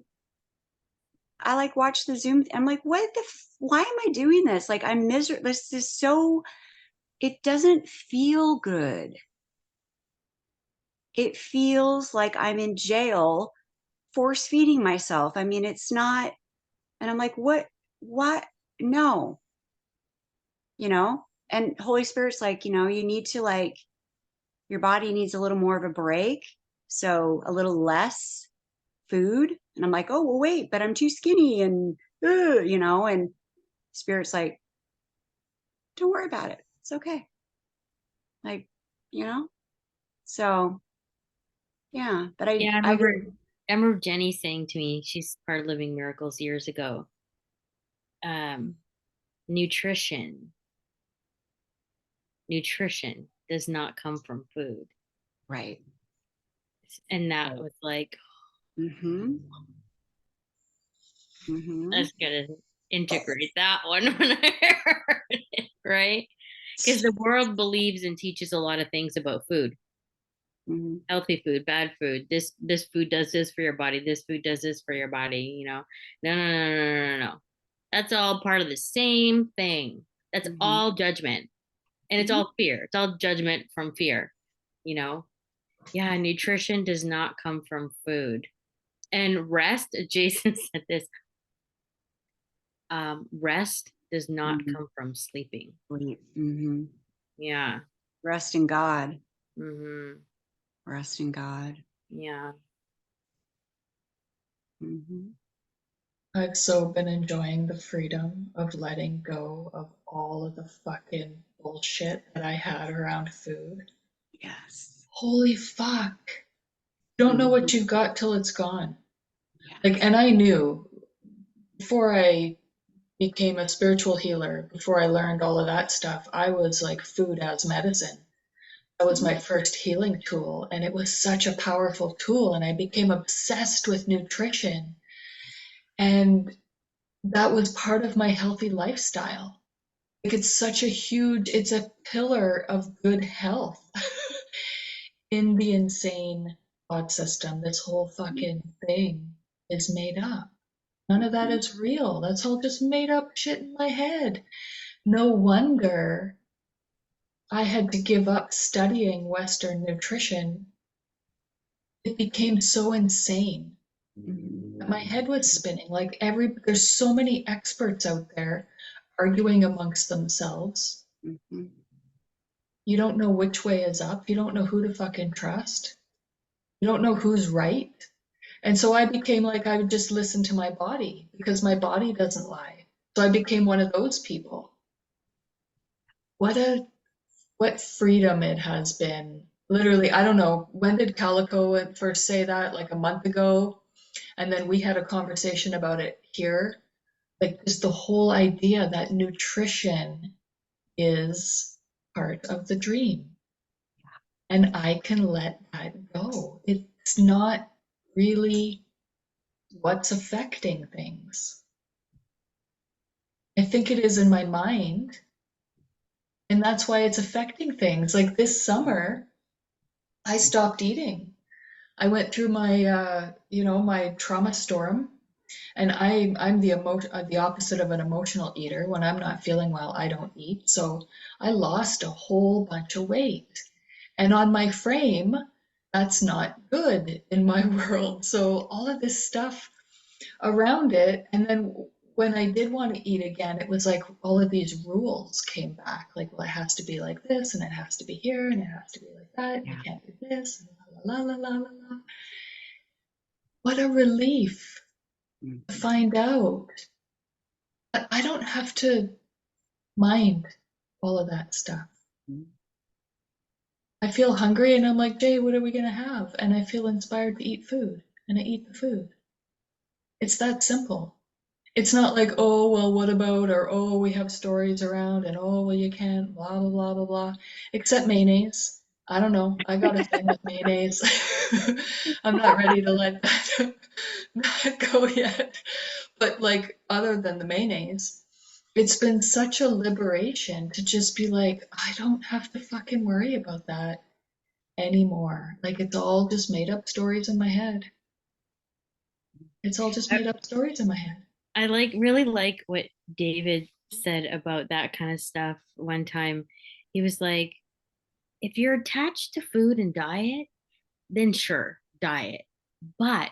I like watch the Zoom. I'm like, why am I doing this? Like I'm miserable. This is so, it doesn't feel good. It feels like I'm in jail force feeding myself. I mean, it's not, and I'm like, what? No, and Holy Spirit's like, you need to like, your body needs a little more of a break. So a little less food. And I'm like, oh, well, wait, but I'm too skinny and, and Spirit's like, don't worry about it. It's okay. Like, you know, so yeah, but Yeah, I really, I remember Jenny saying to me, she's part of Living Miracles years ago, um, nutrition, nutrition does not come from food. right. And that Right. was like, Mm-hmm. Mm-hmm. that's gonna integrate that one when I heard it, right? Because the world believes and teaches a lot of things about food. Mm-hmm. Healthy food, bad food. This food does this for your body. This food does this for your body. No, no, no, no, no, no, no. That's all part of the same thing. That's Mm-hmm. all judgment, and it's Mm-hmm. all fear. It's all judgment from fear. You know. Yeah, nutrition does not come from food. And rest. Jason said this. Rest does not Mm-hmm. come from sleeping. Sleep. Mm-hmm. Yeah. Rest in God. Mm-hmm. Rest in God. Yeah. Mm-hmm. I've so been enjoying the freedom of letting go of all of the fucking bullshit that I had around food. Yes. Holy fuck. Don't know Mm-hmm. what you got till it's gone. Like, Yes. and I knew before I became a spiritual healer, before I learned all of that stuff, I was like food as medicine. That was Mm-hmm. my first healing tool, and it was such a powerful tool. And I became obsessed with nutrition, and that was part of my healthy lifestyle. Like it's a pillar of good health in the insane thought system. This whole fucking thing is made up. None of that Mm-hmm. is real. That's all just made up shit in my head. No wonder I had to give up studying Western nutrition it became so insane. My head was spinning. Like there's so many experts out there arguing amongst themselves. Mhm. You don't know which way is up. You don't know who to fucking trust. You don't know who's right. And so I became like, I would just listen to my body because my body doesn't lie. So I became one of those people. What freedom it has been. Literally, I don't know, when did Calico first say that? Like a month ago? And then we had a conversation about it here. Like just the whole idea that nutrition is part of the dream. And I can let that go. It's not really what's affecting things. I think it is in my mind, and that's why it's affecting things. Like this summer, I stopped eating. I went through my, my trauma storm, and I'm the opposite of an emotional eater. When I'm not feeling well, I don't eat. So I lost a whole bunch of weight, and on my frame, that's not good in my world. So all of this stuff around it. And then when I did want to eat again, it was like all of these rules came back. Like, well, it has to be like this, and it has to be here, and it has to be like that, and you Yeah. can't do this, and la la la la la la. What a relief to Mhm. find out that I don't have to mind all of that stuff. I feel hungry and I'm like, Jay, what are we gonna have? And I feel inspired to eat food, and I eat the food. It's that simple. It's not like, oh, well, what about, or oh, we have stories around, and oh, well, you can't, blah, blah, blah, blah, blah. Except mayonnaise. I don't know. I got a thing with mayonnaise. I'm not ready to let that, that go yet. But like, other than the mayonnaise, it's been such a liberation to just be like, I don't have to fucking worry about that anymore. Like, it's all just made up stories in my head. It's all just I, made up stories in my head. I really like what David said about that kind of stuff one time. He was like, if you're attached to food and diet, then sure, diet. But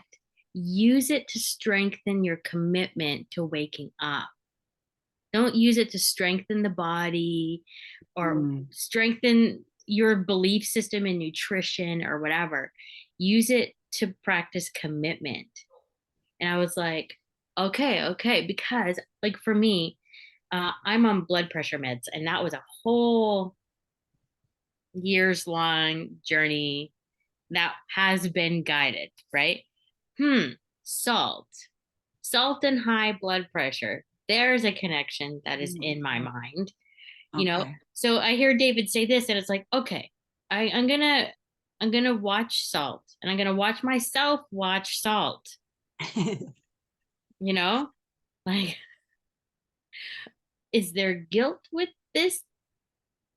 use it to strengthen your commitment to waking up. Don't use it to strengthen the body or Mm. strengthen your belief system in nutrition or whatever. Use it to practice commitment. And I was like, okay, because like for me, I'm on blood pressure meds, and that was a whole years long journey that has been guided, right? Hmm, salt, salt and high blood pressure. There's a connection that is in my mind, you know? Okay. So I hear David say this, and it's like, okay, I'm gonna watch salt, and I'm gonna watch myself watch salt, you know? Like, is there guilt with this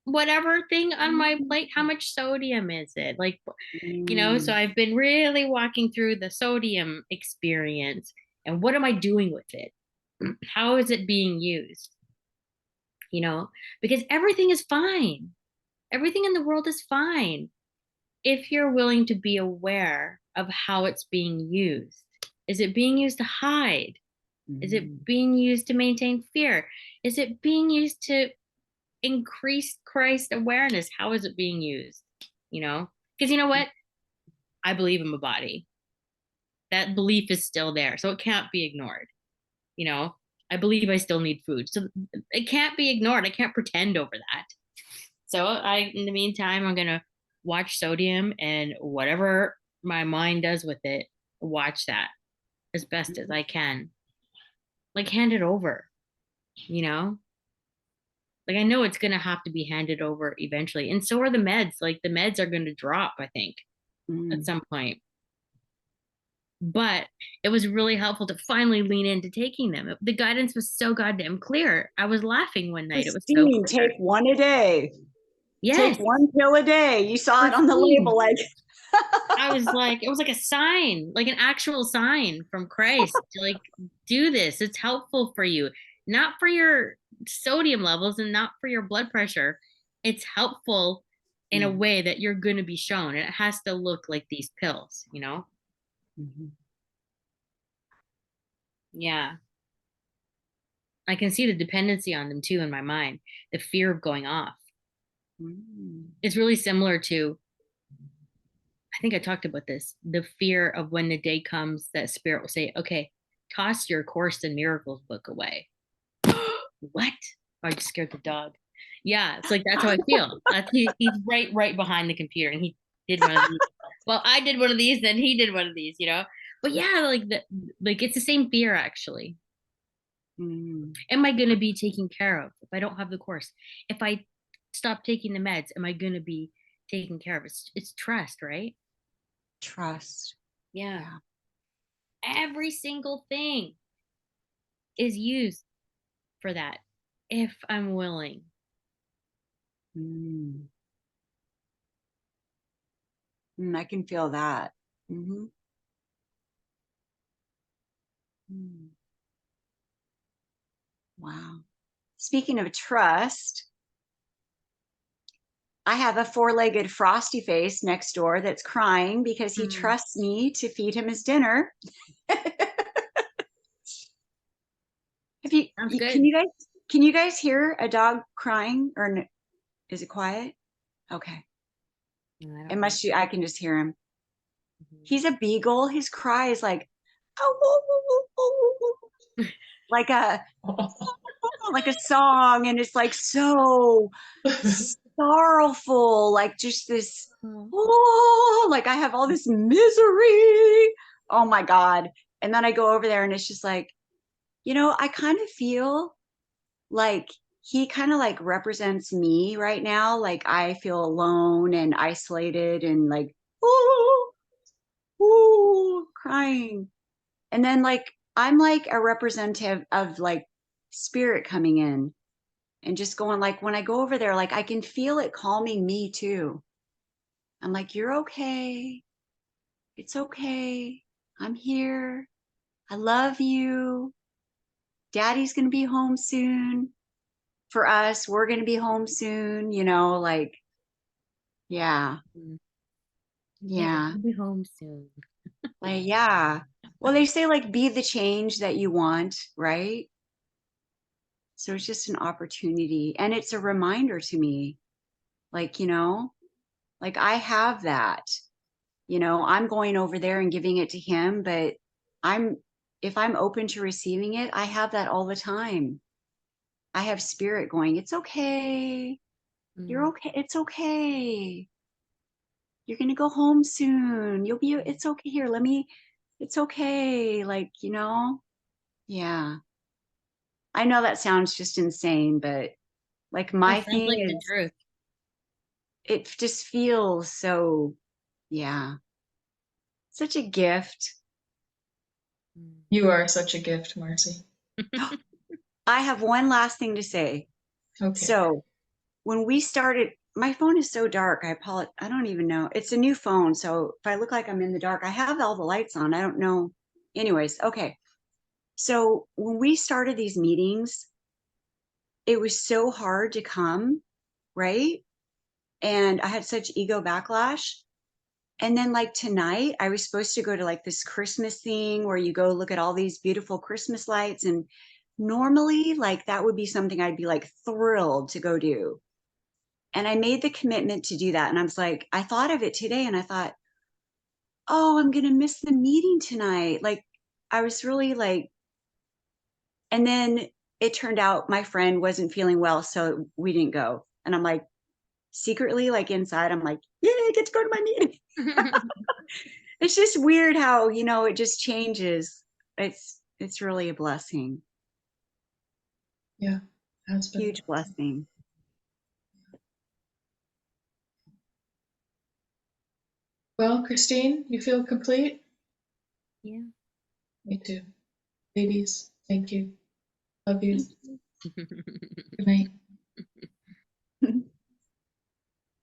whatever thing on my plate? How much sodium is it? Like, so Mm. I've been really walking through the sodium experience, and what am I doing with it? How is it being used? You know, because everything is fine. Everything in the world is fine if you're willing to be aware of how it's being used. Is it being used to hide? Is it Mm. being used to maintain fear? Is it being used to increase Christ awareness? How is it being used? Because you know what? I believe in my body. That belief is still there. So it can't be ignored. You know, I believe I still need food. So it can't be ignored. I can't pretend over that. So in the meantime, I'm going to watch sodium, and whatever my mind does with it, watch that as best as I can. Like, hand it over, you know? Like, I know it's going to have to be handed over eventually. And so are the meds. Like, the meds are going to drop, I think, at Mm. some point. But it was really helpful to finally lean into taking them. The guidance was so goddamn clear. I was laughing one night. It was so Christine, clear. take one a day. Take Yes, one pill a day. You saw it on the Christine. label, like. I was like, it was like a sign, like an actual sign from Christ to like do this. It's helpful for you, not for your sodium levels and not for your blood pressure. It's helpful in a way that you're going to be shown. And it has to look like these pills, you know? Yeah. I can see the dependency on them too in my mind, the fear of going off. It's really similar to, I think I talked about this, the fear of when the day comes that spirit will say, okay, toss your Course in Miracles book away. What? Oh, I just scared the dog. Yeah, it's like that's how I feel. He's right behind the computer, and he did one of these. Well, I did one of these, then he did one of these, you know. But yeah, like it's the same fear actually. Am I going to be taken care of if I don't have the course? If I stop taking the meds, am I going to be taken care of? It's trust, right? Trust. Yeah. Every single thing is used for that if I'm willing. I can feel that. Wow. Speaking of trust, I have a four-legged frosty face next door that's crying because he trusts me to feed him his dinner. Have you, Sounds good. can you guys hear a dog crying, or is it quiet? Okay. It must be, I can just hear him. He's a beagle. His cry is like, oh, like a song, and it's like so sorrowful, like just this, oh, like I have all this misery. Oh my God. And then I go over there and it's just like, you know, I kind of feel like he kind of like represents me right now. Like I feel alone and isolated and like, ooh, crying. And then like, I'm like a representative of like spirit coming in and just going like, when I go over there, like I can feel it calming me too. I'm like, you're okay. It's okay. I'm here. I love you. Daddy's going to be home soon. For us, we're going to be home soon, you know, like, yeah. Yeah. We'll be home soon. Like, yeah. Well, they say like, be the change that you want, right? So it's just an opportunity. And it's a reminder to me, like, you know, like I have that, you know, I'm going over there and giving it to him, but if I'm open to receiving it, I have that all the time. I have spirit going, it's okay. You're okay. It's okay. You're going to go home soon. It's okay. Here, it's okay. Like, you know, yeah. I know that sounds just insane, but like my That sounds thing like the is, truth. it just feels so, yeah, such a gift. You are such a gift, Marcy. I have one last thing to say. Okay. So when we started, my phone is so dark. I apologize. I don't even know. It's a new phone. So if I look like I'm in the dark, I have all the lights on. I don't know. Anyways, okay. So when we started these meetings, it was so hard to come, right? And I had such ego backlash. And then like tonight, I was supposed to go to like this Christmas thing where you go look at all these beautiful Christmas lights. And normally like that would be something I'd be like thrilled to go do. And I made the commitment to do that. And I was like, I thought of it today and I thought, oh, I'm going to miss the meeting tonight. Like I was really like, and then it turned out my friend wasn't feeling well. So we didn't go. And I'm like, secretly, like inside, I'm like, yeah, I get to go to my meeting. It's just weird how, you know, it just changes. It's really a blessing. Yeah, has been. Huge blessing. Well, Christine, you feel complete? Yeah. Me too. Ladies, thank you. Love you. Good night.